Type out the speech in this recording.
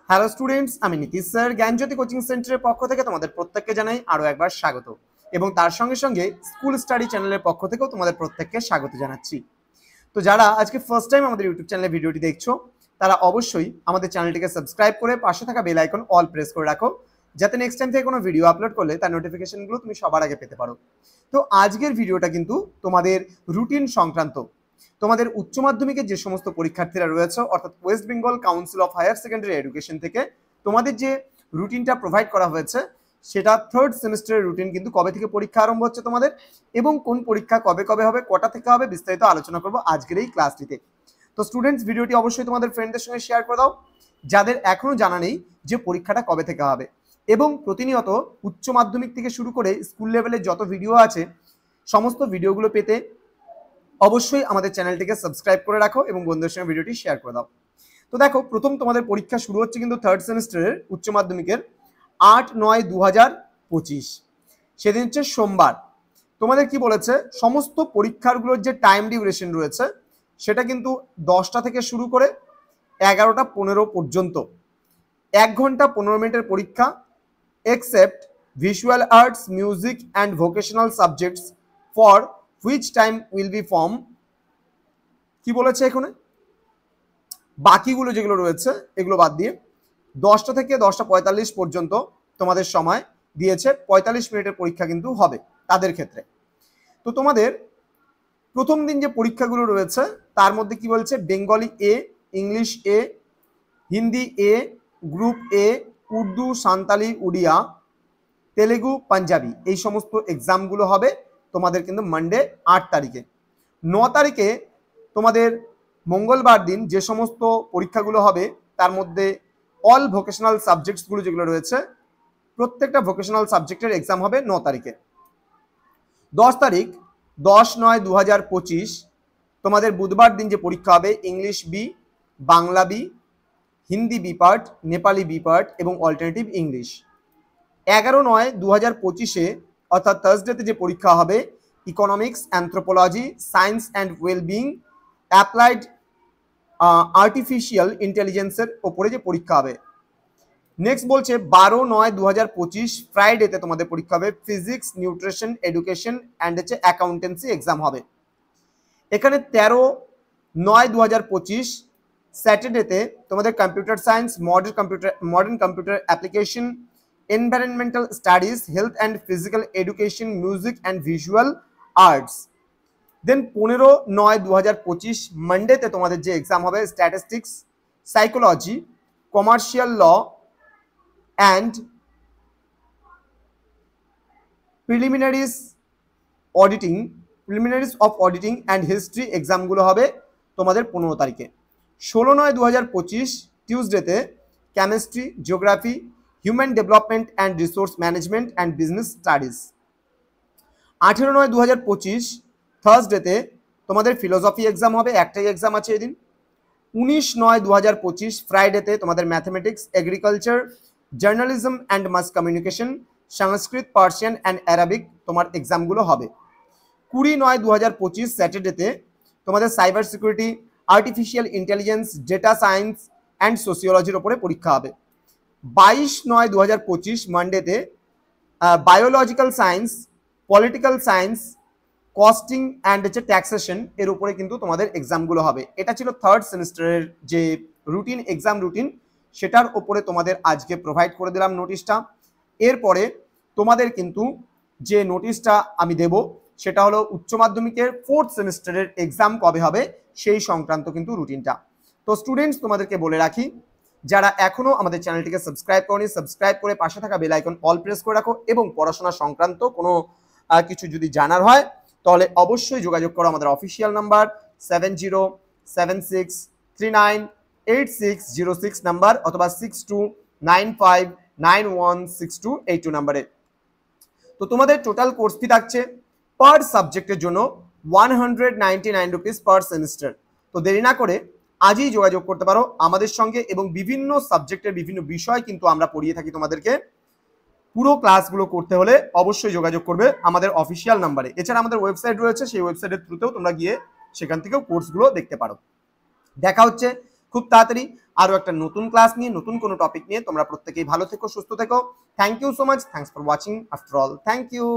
Hello students, আমি Nitish sir জ্ঞানজ্যোতি coaching সেন্টারের পক্ষ থেকে তোমাদের প্রত্যেককে জানাই আরো একবার স্বাগত এবং তার সঙ্গে সঙ্গে স্কুল স্টাডি চ্যানেলের পক্ষ থেকেও তোমাদের প্রত্যেককে স্বাগত জানাচ্ছি। তো যারা আজকে ফার্স্ট টাইম আমাদের ইউটিউব চ্যানেলে ভিডিওটি দেখছো তারা অবশ্যই আমাদের চ্যানেলটিকে সাবস্ক্রাইব করে পাশে থাকা বেল আইকন অল প্রেস করে রাখো, যাতে নেক্সট টাইম থেকে কোনো ভিডিও আপলোড করলে তার নোটিফিকেশনগুলো তুমি সবার আগে পেতে পারো। তো আজকের ভিডিওটা কিন্তু তোমাদের রুটিন সংক্রান্ত। তোমাদের উচ্চ মাধ্যমিকের যে সমস্ত পরীক্ষার্থীরা রয়েছে অর্থাৎ West Bengal council of higher secondary education থেকে তোমাদের যে রুটিনটা প্রোভাইড করা হয়েছে সেটা থার্ড সেমিস্টারের রুটিন, কিন্তু কবে থেকে পরীক্ষা আরম্ভ হচ্ছে তোমাদের এবং কোন পরীক্ষা কবে কবে হবে, কটা থেকে হবে, বিস্তারিত আলোচনা করবো আজকের এই ক্লাসটিতে। তো স্টুডেন্টস, ভিডিওটি অবশ্যই তোমাদের ফ্রেন্ডদের সঙ্গে শেয়ার করে দাও যাদের এখনো জানা নেই যে পরীক্ষাটা কবে থেকে হবে। এবং প্রতিনিয়ত উচ্চ মাধ্যমিক থেকে শুরু করে স্কুল লেভেলের যত ভিডিও আছে সমস্ত ভিডিওগুলো পেতে অবশ্যই আমাদের চ্যানেলটিকে সাবস্ক্রাইব করে রাখো এবং বন্ধুদের সঙ্গে ভিডিওটি শেয়ার করে দাও। তো দেখো, প্রথম তোমাদের পরীক্ষা শুরু হচ্ছে কিন্তু থার্ড সেমিস্টারের উচ্চ মাধ্যমিকের 8-9-2025, সেদিন হচ্ছে সোমবার। তোমাদের কি বলেছে, সমস্ত পরীক্ষাগুলোর যে টাইম ডিউরেশন রয়েছে সেটা কিন্তু 10টা থেকে শুরু করে 11টা 15 পর্যন্ত, 1 ঘন্টা 15 মিনিটের পরীক্ষা, except visual arts, music and vocational subjects for which time will be form. কি বলেছে এখানে, বাকিগুলো যেগুলো রয়েছে এগুলো বাদ দিয়ে 10টা থেকে 10টা 45 পর্যন্ত তোমাদের সময় দিয়েছে, 45 মিনিটের পরীক্ষা কিন্তু হবে তাদের ক্ষেত্রে। তো তোমাদের প্রথম দিন যে পরীক্ষাগুলো রয়েছে তার মধ্যে কি বলছে, Bengali A, English A, Hindi A, group A, Urdu, Santali, Oriya, Telugu, Punjabi, এই সমস্ত এক্সামগুলো হবে তোমাদের কিন্তু মানডে 8 তারিখে। 9 তারিখে তোমাদের মঙ্গলবার দিন যে সমস্ত পরীক্ষাগুলো হবে তার মধ্যে অল ভোকেশনাল সাবজেক্টসগুলো যেগুলো রয়েছে প্রত্যেকটা ভোকেশনাল সাবজেক্টের এক্সাম হবে 9 তারিখে। 10 তারিখ 10-9-2025 তোমাদের বুধবার দিন যে পরীক্ষা হবে, English B, Bangla B, Hindi B part, Nepali B part এবং অল্টারনেটিভ ইংলিশ। 11-9-2025 অর্থাৎ থার্সডেতে যে পরীক্ষা হবে, economics, anthropology, science and wellbeing, applied artificial ইন্টেলিজেন্সের ওপরে যে পরীক্ষা হবে। নেক্সট বলছে 12-9-2025 ফ্রাইডেতে তোমাদের পরীক্ষা হবে, ফিজিক্স, নিউট্রিশন, এডুকেশন অ্যান্ড হচ্ছে অ্যাকাউন্টেন্সি এক্সাম হবে। এখানে 13-9-2025 স্যাটারডেতে তোমাদের computer science, modern computer application, environmental studies, health and physical education, music and visual arts. Then 15-9-2025 মানডেতে তোমাদের যে এক্সাম হবে, statistics, psychology, commercial law and preliminaries of auditing and history এক্সামগুলো হবে তোমাদের 15 তারিখে। 16-9-2025 টিউসডেতে chemistry, geography, human development and resource management and business studies. 18-9-2025 থার্সডেতে তোমাদের ফিলোসফি এক্সাম হবে, একটাই এক্সাম আছে এদিন। 19-9-2025 ফ্রাইডেতে তোমাদের mathematics, agriculture, journalism and mass communication, Sanskrit, Persian and Arabic তোমার এক্সামগুলো হবে। 20-9-2025 স্যাটারডেতে তোমাদের cyber security, artificial intelligence, data science and সোসিওলজির ওপরে পরীক্ষা হবে। 22-9-2025 মানডেতে biological science, political science, costing and হচ্ছে ট্যাক্সেশন এর উপরে কিন্তু তোমাদের এক্সামগুলো হবে। এটা ছিল থার্ড সেমিস্টারের যে রুটিন, এক্সাম রুটিন, সেটার ওপরে তোমাদের আজকে প্রোভাইড করে দিলাম নোটিশটা। এরপরে তোমাদের কিন্তু যে নোটিশটা আমি দেব সেটা হলো উচ্চ মাধ্যমিকের ফোর্থ সেমিস্টারের এক্সাম কবে হবে সেই সংক্রান্ত কিন্তু রুটিনটা। তো স্টুডেন্টস, তোমাদেরকে বলে রাখি, যারা এখনো আমাদের চ্যানেলটিকে সাবস্ক্রাইব করনি, সাবস্ক্রাইব করে পাশে থাকা বেল আইকন অল প্রেস করে রাখো এবং পড়াশোনা সংক্রান্ত কোনো কিছু যদি জানার হয় তাহলে অবশ্যই যোগাযোগ করো আমাদের অফিসিয়াল নাম্বার 7076398606 নাম্বার অথবা 6295916282 নাম্বারে। তো তোমাদের টোটাল কোর্স ফি থাকছে পার সাবজেক্টের জন্য 199 রুপিস পার সেমিস্টার। তো দেরি না করে আজই যোগাযোগ করতে পারো আমাদের সঙ্গে এবং বিভিন্ন সাবজেক্টের বিভিন্ন বিষয় কিন্তু আমরা পড়িয়ে থাকি তোমাদেরকে। পুরো ক্লাসগুলো করতে হলে অবশ্যই যোগাযোগ করবে আমাদের অফিসিয়াল নাম্বারে। এছাড়া আমাদের ওয়েবসাইট রয়েছে, সেই ওয়েবসাইটের থ্রুতেও তোমরা গিয়ে সেখান থেকেও কোর্সগুলো দেখতে পারো। দেখা হচ্ছে খুব তাড়াতাড়ি আরো একটা নতুন ক্লাস নিয়ে, নতুন কোনো টপিক নিয়ে। তোমরা প্রত্যেকেই ভালো থেকো, সুস্থ থেকো। Thank you so much, thanks for watching after all, thank you.